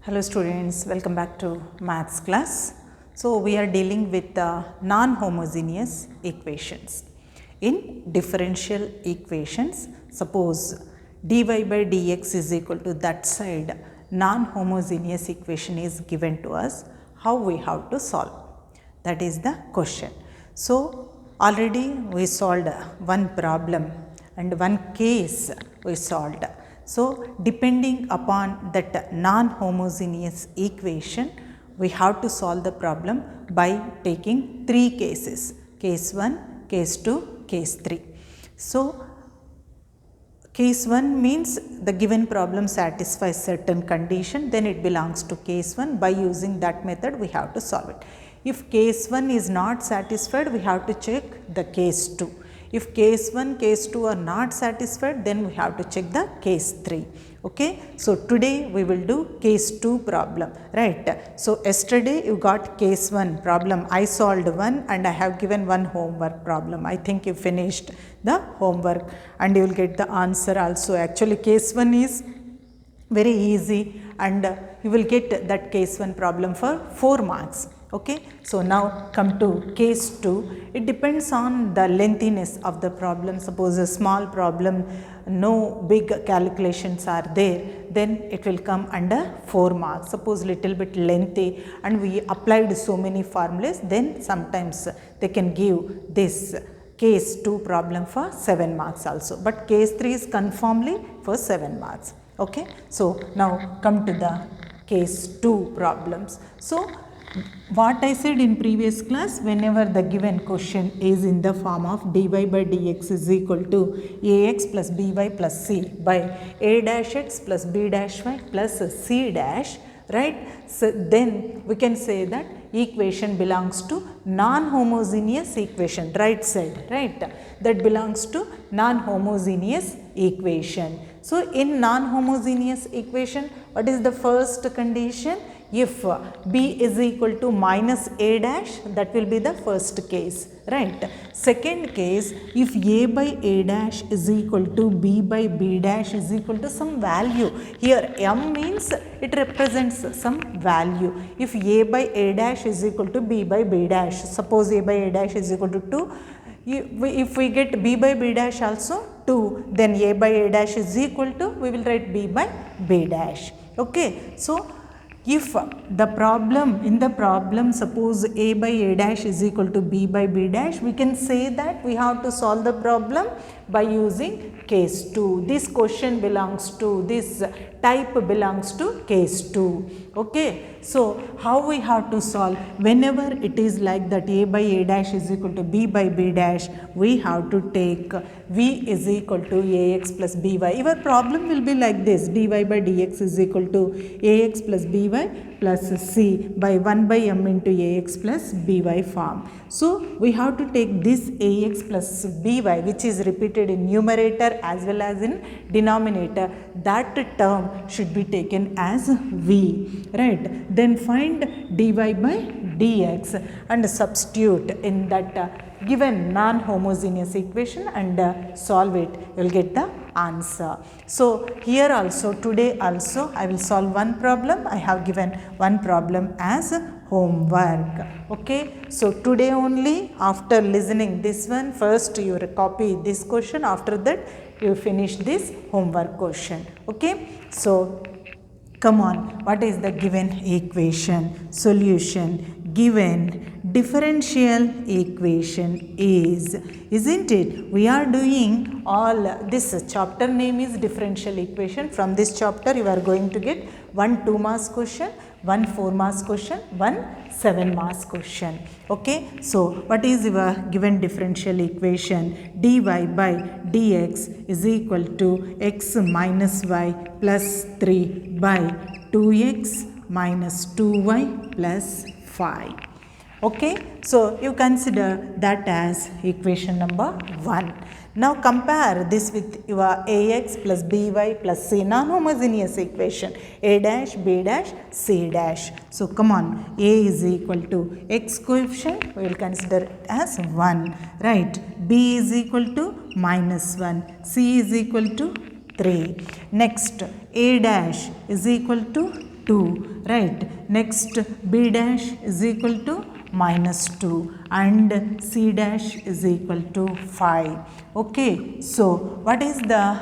Hello students, welcome back to maths class. So we are dealing with non-homogeneous equations. In differential equations, suppose dy by dx is equal to that side non-homogeneous equation is given to us, how we have to solve? That is the question. So already we solved one problem and one case we solved. So depending upon that non-homogeneous equation, we have to solve the problem by taking three cases: case 1, case 2, case 3. So case 1 means the given problem satisfies certain condition, then it belongs to case 1. By using that method we have to solve it. If case 1 is not satisfied, we have to check the case 2. If case 1, case 2 are not satisfied, then we have to check the case 3. Okay. So today we will do case 2 problem, right. So yesterday you got case 1 problem. I solved one and I have given one homework problem. I think you finished the homework and you will get the answer also. Actually case 1 is very easy and you will get that case 1 problem for 4 marks. Okay. So now come to case 2. It depends on the lengthiness of the problem. Suppose a small problem, no big calculations are there, then it will come under 4 marks. Suppose little bit lengthy and we applied so many formulas, then sometimes they can give this case 2 problem for 7 marks also. But case 3 is conformly for 7 marks. Okay. So now come to the case 2 problems. So what I said in previous class, whenever the given question is in the form of dy by dx is equal to ax plus by plus c by a dash x plus b dash y plus c dash, right. So then we can say that equation belongs to non-homogeneous equation, right side, right. That belongs to non-homogeneous equation. So in non-homogeneous equation, what is the first condition? If b is equal to minus a dash, that will be the first case, right. Second case, if a by a dash is equal to b by b dash is equal to some value. Here m means it represents some value. If a by a dash is equal to b by b dash, suppose a by a dash is equal to 2, if we get b by b dash also 2, then a by a dash is equal to, we will write b by b dash. Okay. So if the problem, in the problem suppose a by a dash is equal to b by b dash, we can say that we have to solve the problem by using case 2. This question belongs to, this type belongs to case 2. Okay. So how we have to solve? Whenever it is like that a by a dash is equal to b by b dash, we have to take v is equal to ax plus by. Your problem will be like this: dy by dx is equal to ax plus by plus c by 1 by m into ax plus by form. So we have to take this ax plus by, which is repeated in numerator as well as in denominator. That term should be taken as v, right. Then find dy by dx and substitute in that given non-homogeneous equation and solve it. You will get the answer. So here also, today also I will solve one problem. I have given one problem as homework. Okay. So today only, after listening this one, first you copy this question, after that you finish this homework question. Okay. So come on, what is the given equation? Solution: given differential equation is, isn't it? We are doing all, this chapter name is differential equation. From this chapter you are going to get one 2 marks question, one 4 marks question, one 7 marks question. Okay. So what is your given differential equation? Dy by dx is equal to x minus y plus 3 by 2x minus 2y plus 5. Okay. So you consider that as equation number 1. Now compare this with your ax plus by plus c, non-homogeneous equation, a dash, b dash, c dash. So come on, a is equal to x coefficient, we will consider it as 1, right. B is equal to minus 1, c is equal to 3. Next, a dash is equal to 2, right. Next b dash is equal to minus 2 and c dash is equal to 5. Okay, so what is the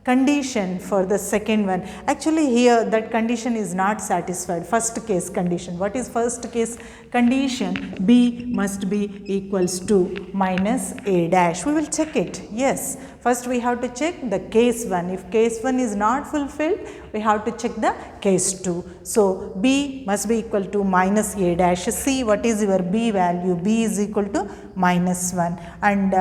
condition for the second one? Actually here that condition is not satisfied. First case condition. What is first case condition? B must be equals to minus a dash. We will check it. Yes. First we have to check the case 1. If case 1 is not fulfilled, we have to check the case 2. So B must be equal to minus a dash. See what is your B value. B is equal to minus 1 and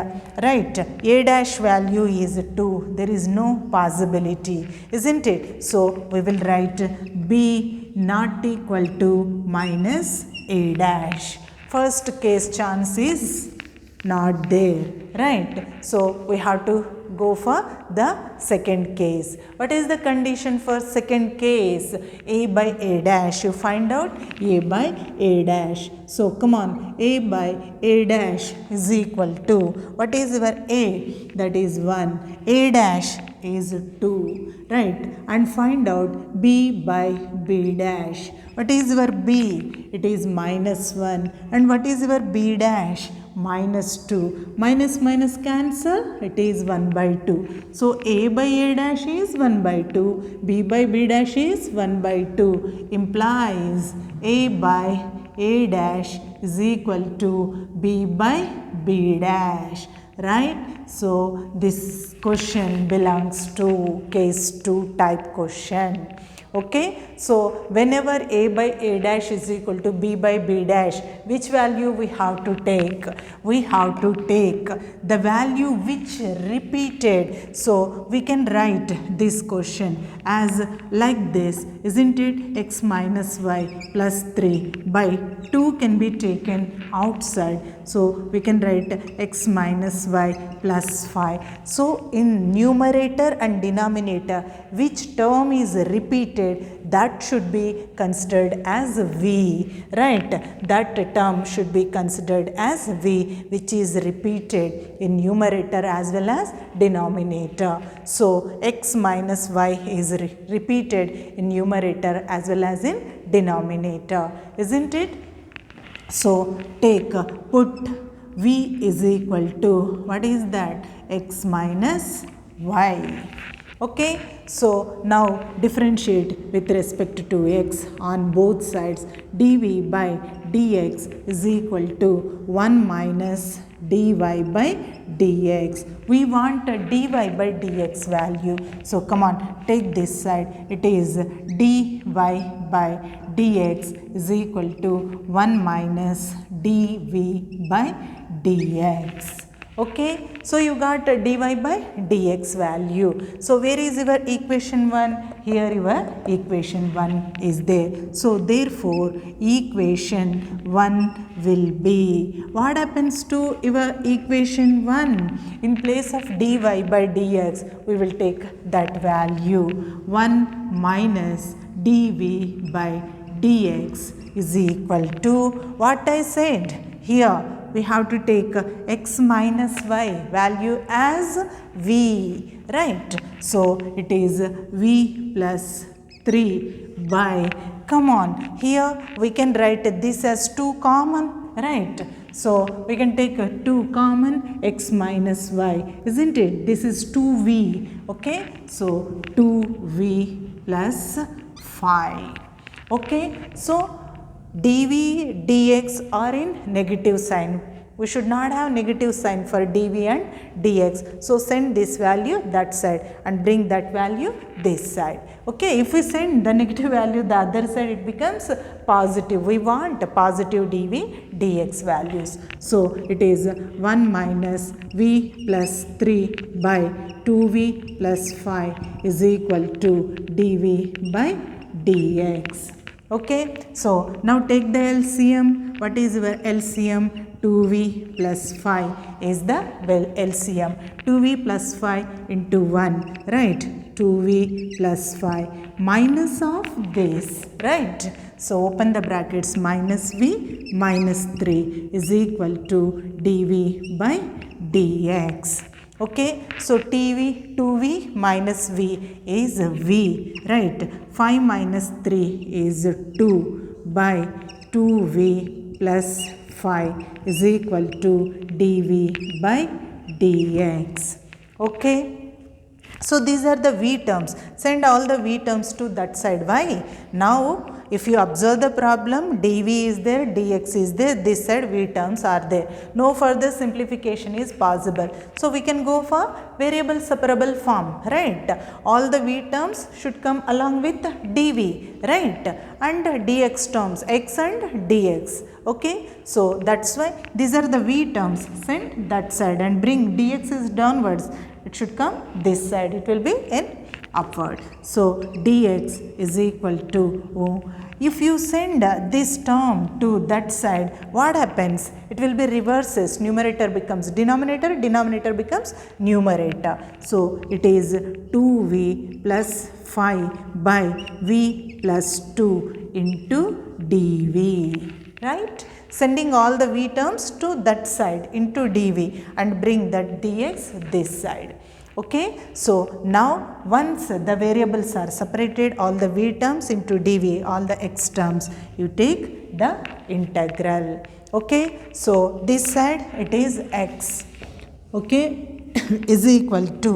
right, a dash value is 2. There is no possibility, isn't it? So we will write B not equal to minus a dash. First case chance is not there, right? So we have to go for the second case. What is the condition for second case? A by a dash. You find out a by a dash. So come on, a by a dash is equal to, what is your a? That is 1. A dash is 2, right? And find out b by b dash. What is your b? It is minus 1. And what is your b dash? Minus 2. Minus minus cancel, it is 1 by 2. So a by a dash is 1 by 2, b by b dash is 1 by 2, implies a by a dash is equal to b by b dash, right? So this question belongs to case 2 type question. Okay, so whenever a by a dash is equal to b by b dash, which value we have to take? We have to take the value which repeated. So we can write this question as like this, isn't it? X minus y plus 3 by 2 can be taken outside. So we can write x minus y plus 5. So in numerator and denominator, which term is repeated, that should be considered as V, right? That term should be considered as V, which is repeated in numerator as well as denominator. So x minus y is repeated in numerator as well as in denominator, isn't it? So take, put V is equal to, what is that? X minus y. Okay, so now differentiate with respect to x on both sides. dv by dx is equal to 1 minus dy by dx. We want a dy by dx value. So come on, take this side. It is dy by dx is equal to 1 minus dv by dx. Okay, so you got a dy by dx value. So where is your equation 1? Here your equation 1 is there. So therefore equation 1 will be, what happens to your equation 1? In place of dy by dx, we will take that value 1 minus dv by dx is equal to, what I said here. We have to take x minus y value as v, right? So it is v plus 3 by, come on, here we can write this as 2 common, right? So we can take 2 common, x minus y, isn't it? This is 2v, okay? So 2v plus 5, okay? So dv, dx are in negative sign. We should not have negative sign for dv and dx. So send this value that side and bring that value this side. Okay, if we send the negative value the other side, it becomes positive. We want positive dv, dx values. So it is 1 minus v plus 3 by 2v plus 5 is equal to dv by dx. Okay, so now take the LCM. What is your LCM? 2v plus 5 is the LCM. 2v plus 5 into 1, right? 2v plus 5 minus of this, right? So open the brackets, minus v minus 3 is equal to dv by dx. Okay, so 2v minus v is v, right? 5 minus 3 is 2 by 2v plus 5 is equal to dv by dx. Okay. So these are the v terms. Send all the v terms to that side. Why? Now if you observe the problem, dv is there, dx is there, this side v terms are there. No further simplification is possible. So we can go for variable separable form, right? All the v terms should come along with dv, right? And dx terms, x and dx. Okay, so that's why these are the v terms. Send that side and bring dx is downwards. It should come this side. It will be in upward. So dx is equal to, if you send this term to that side, what happens? It will be reverses. Numerator becomes denominator, denominator becomes numerator. So it is 2v plus 5 by v plus 2 into dv, right? Sending all the v terms to that side into dv and bring that dx this side. Okay, so now once the variables are separated, all the v terms into dv, all the x terms, you take the integral. Okay, so this side it is x, okay, is equal to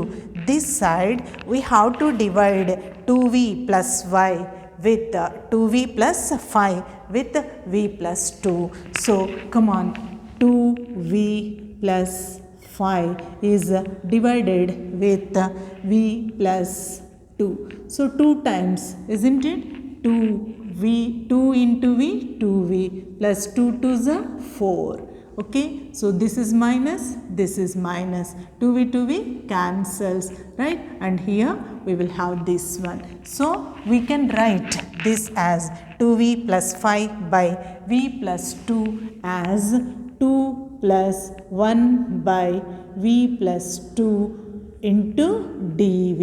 this side we have to divide 2v plus y with 2v plus 5 with v plus 2. So come on, 2v plus 5 is divided with v plus 2. So 2 times, isn't it? 2v, 2 into v, 2v plus 2 to the 4. Okay, so this is minus, 2v, 2v cancels, right? And here we will have this one. So we can write this as 2v plus 5 by v plus 2 as 2 plus 1 by v plus 2 into dv.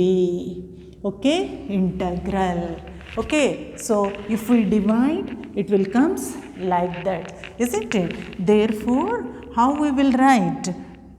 Okay, integral. Okay, so if we divide, it will comes like that, isn't it? Therefore, how we will write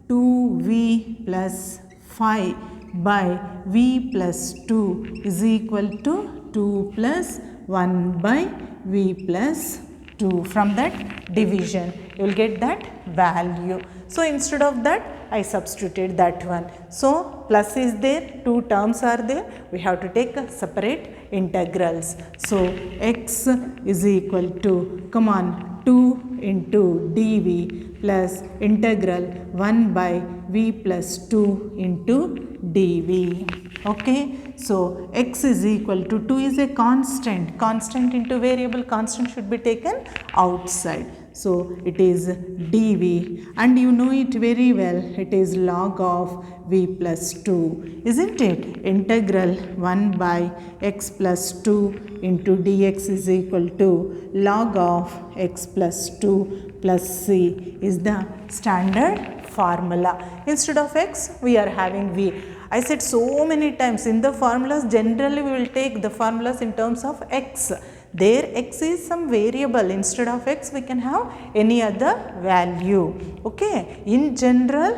2v plus 5 by v plus 2 is equal to 2 plus 1 by v plus 2. From that division, you will get that value. So instead of that, I substituted that one. So plus is there, 2 terms are there. We have to take separate integrals. So x is equal to, come on, 2 into dv plus integral 1 by v plus 2 into dv. Okay, so x is equal to 2 is a constant. Constant into variable, constant should be taken outside. So it is dv, and you know it very well, it is log of v plus 2, isn't it? Integral 1 by x plus 2 into dx is equal to log of x plus 2 plus c is the standard formula. Instead of x, we are having v. I said so many times, in the formulas generally we will take the formulas in terms of x. There x is some variable, instead of x we can have any other value. Okay, in general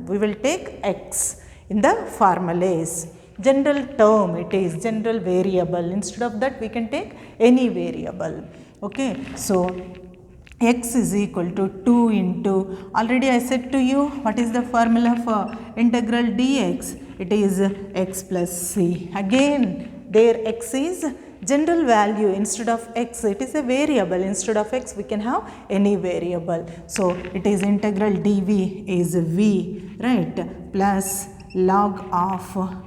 we will take x in the formulas. General term it is, general variable, instead of that we can take any variable. Okay, so x is equal to 2 into, already I said to you what is the formula for integral dx, it is x plus c. Again there x is general value, instead of x it is a variable, instead of x we can have any variable. So it is integral dv is v, right, plus log of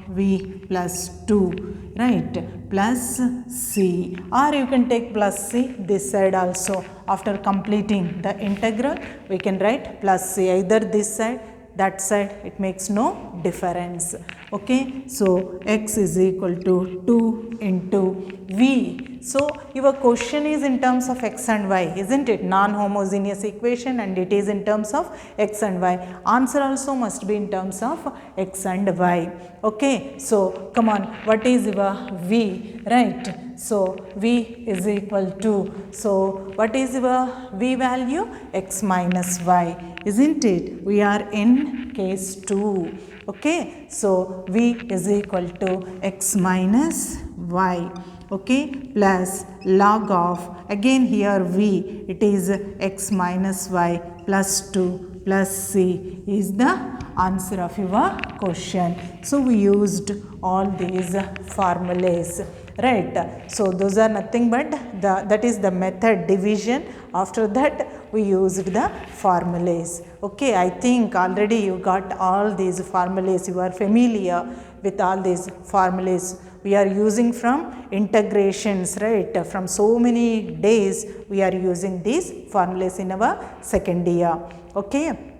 v plus 2, right, plus c, or you can take plus c this side also. After completing the integral we can write plus c, either this side, that side, it makes no difference. Okay, so x is equal to 2 into v. So your question is in terms of x and y, isn't it? Non-homogeneous equation, and it is in terms of x and y. Answer also must be in terms of x and y. Okay, so come on, what is your v, right? So v is equal to, so what is our v value? X minus y, isn't it? We are in case 2. Okay, so v is equal to x minus y, okay, plus log of, again here v, it is x minus y plus 2 plus c is the answer of your question. So we used all these formulas, right? So those are nothing but that is the method division. After that we used the formulas. Okay, I think already you got all these formulas, you are familiar with all these formulas. We are using from integrations, right? From so many days we are using these formulas in our second year. Okay,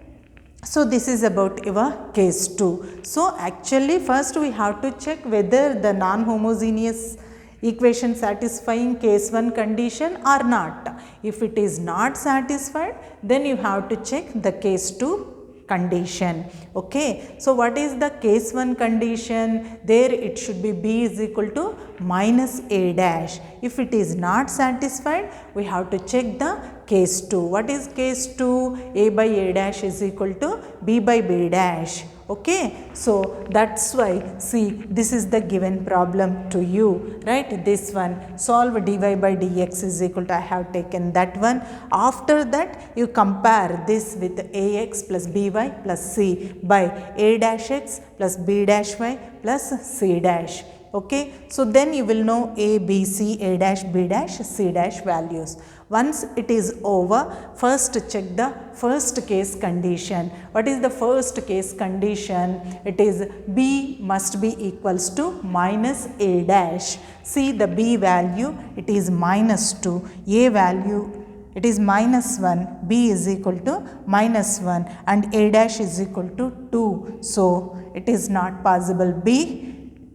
so this is about your case 2. So actually first we have to check whether the non-homogeneous equation satisfying case 1 condition or not. If it is not satisfied, then you have to check the case 2 condition. Okay, so what is the case 1 condition? There it should be b is equal to minus a dash. If it is not satisfied, we have to check the case 2. What is case 2? A by a dash is equal to b by b dash. Okay, so that's why, see, this is the given problem to you, right? This one, solve dy by dx is equal to, I have taken that one. After that you compare this with ax plus by plus c by a dash x plus b dash y plus c dash. Okay, so then you will know a, b, c, a dash, b dash, c dash values. Once it is over, first check the first case condition. What is the first case condition? It is b must be equals to minus a dash. See the b value, it is minus 2, a value it is minus 1, b is equal to minus 1 and a dash is equal to 2. So it is not possible. B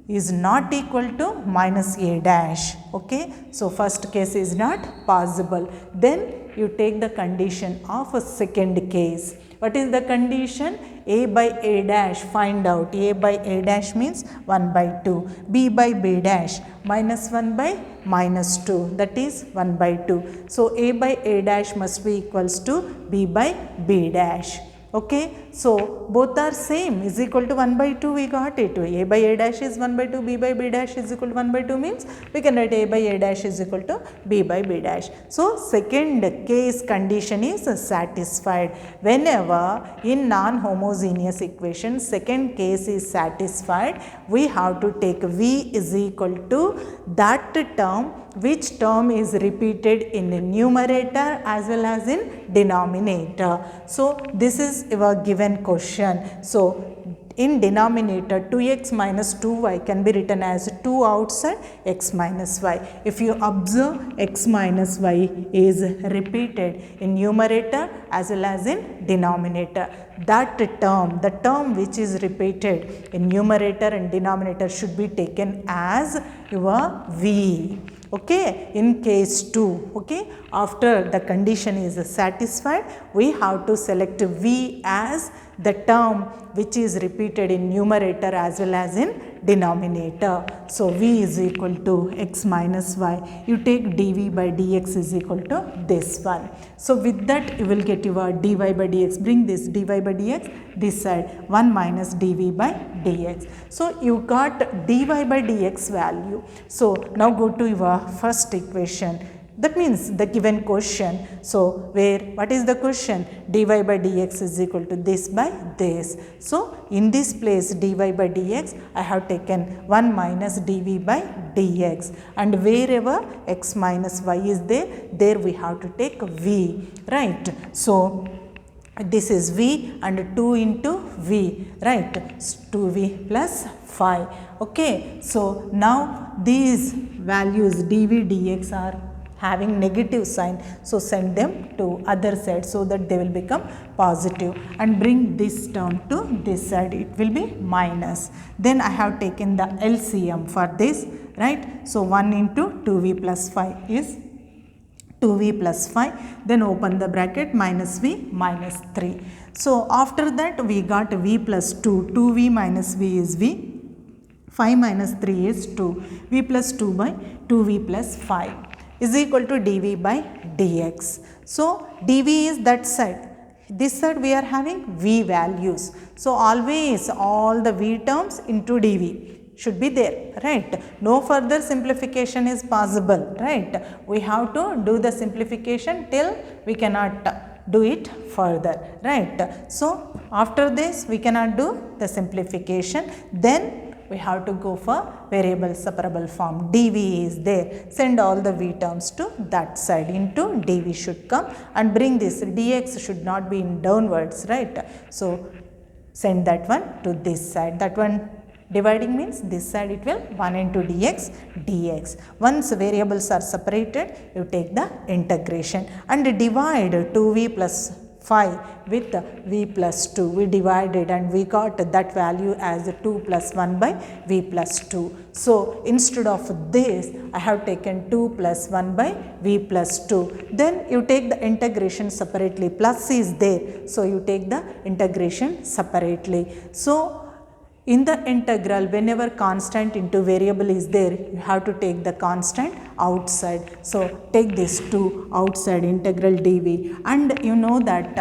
is not equal to minus a dash. Okay, so first case is not possible. Then you take the condition of a second case. What is the condition? A by a dash, find out. A by a dash means 1 by 2. B by b dash minus 1 by minus 2, that is 1 by 2. So a by a dash must be equals to b by b dash. Okay, so both are same, is equal to 1 by 2, we got it. A by a dash is 1 by 2, b by b dash is equal to 1 by 2 means we can write a by a dash is equal to b by b dash. So second case condition is satisfied. Whenever in non-homogeneous equation second case is satisfied, we have to take v is equal to that term which term is repeated in the numerator as well as in denominator. So this is our given question. So in denominator 2x minus 2y can be written as 2 outside x minus y. If you observe, x minus y is repeated in numerator as well as in denominator. That term, the term which is repeated in numerator and denominator should be taken as your v. Okay, in case 2, okay, after the condition is satisfied, we have to select v as the term which is repeated in numerator as well as in denominator. So v is equal to x minus y. You take dv by dx is equal to this one. So with that you will get your dy by dx. Bring this dy by dx this side, 1 minus dv by dx. So you got dy by dx value. So now go to your first equation. That means the given question. So where, what is the question? Dy by dx is equal to this by this. So in this place dy by dx, I have taken 1 minus dv by dx, and wherever x minus y is there, there we have to take v, right? So this is v and 2 into v, right? 2v plus 5. Okay, so now these values dv dx are having negative sign, so send them to other side so that they will become positive, and bring this term to this side, it will be minus. Then I have taken the LCM for this, right? So 1 into 2v plus 5 is 2v plus 5, then open the bracket, minus v minus 3. So after that we got v plus 2, 2v minus v is v, 5 minus 3 is 2. V plus 2 by 2v plus 5 is equal to dv by dx. So, dv is that side. This side we are having v values. So, always all the v terms into dv should be there, right? No further simplification is possible, right? We have to do the simplification till we cannot do it further, right? So, after this we cannot do the simplification, then we have to go for variable separable form. dv is there, send all the v terms to that side, into dv should come, and bring this dx should not be in downwards, right? So, send that one to this side. That one dividing means this side it will 1 into dx. Once variables are separated, you take the integration and divide 2v plus 5 with v plus 2. We divided and we got that value as 2 plus 1 by v plus 2. So, instead of this, I have taken 2 plus 1 by v plus 2. Then you take the integration separately. Plus is there. So, you take the integration separately. So, in the integral, whenever constant into variable is there, you have to take the constant outside. So, take this 2 outside integral dv, and you know that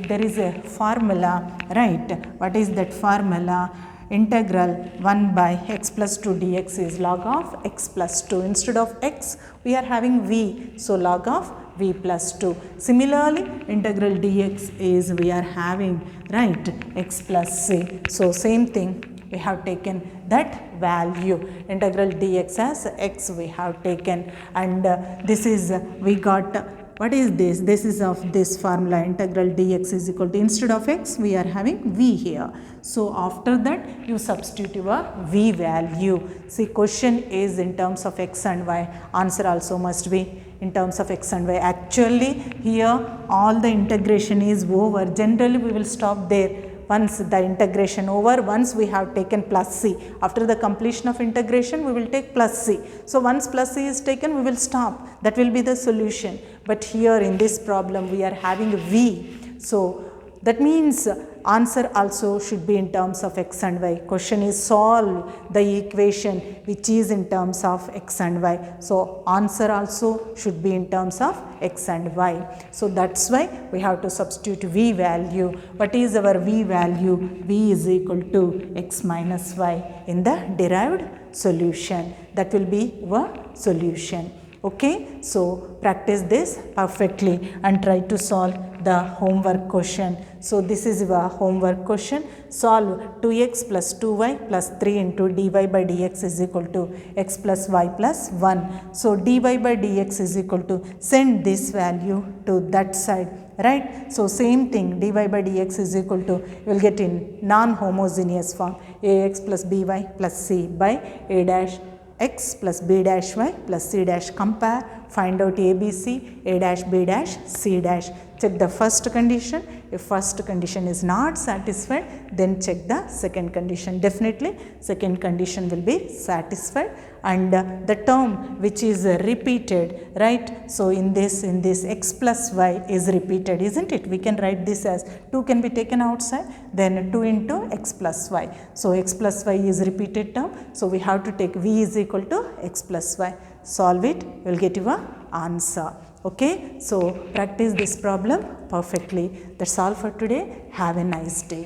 there is a formula, right? What is that formula? Integral 1 by x plus 2 dx is log of x plus 2. Instead of x, we are having v, so log of v plus 2. Similarly, integral dx is we are having, right, x plus c. So, same thing, we have taken that value, integral dx as x we have taken, and this is we got, what is this? This is of this formula, integral dx is equal to, instead of x we are having v here. So, after that you substitute your v value. See, question is in terms of x and y, answer also must be in terms of x and y. Actually, here all the integration is over. Generally, we will stop there. Once the integration over, once we have taken plus c, after the completion of integration we will take plus c. So, once plus c is taken, we will stop. That will be the solution. But here in this problem we are having v. So, that means answer also should be in terms of x and y. Question is solve the equation which is in terms of x and y. So, answer also should be in terms of x and y. So, that is why we have to substitute v value. What is our v value? V is equal to x minus y in the derived solution. That will be our solution. Okay. So, practice this perfectly and try to solve the homework question. So, this is your homework question. Solve 2x plus 2y plus 3 into dy by dx is equal to x plus y plus 1. So, dy by dx is equal to, send this value to that side, right. So, same thing, dy by dx is equal to, you will get in non-homogeneous form, ax plus by plus c by a dash x plus b dash y plus c dash. Compare, find out ABC, a dash b dash c dash. Check the first condition. If first condition is not satisfied, then check the second condition. Definitely second condition will be satisfied, and the term which is repeated, right. So, in this x plus y is repeated, isn't it? We can write this as 2 can be taken outside, then 2 into x plus y. So, x plus y is repeated term. So, we have to take v is equal to x plus y. Solve it, you will get your answer. Okay. So, practice this problem perfectly. That's all for today. Have a nice day.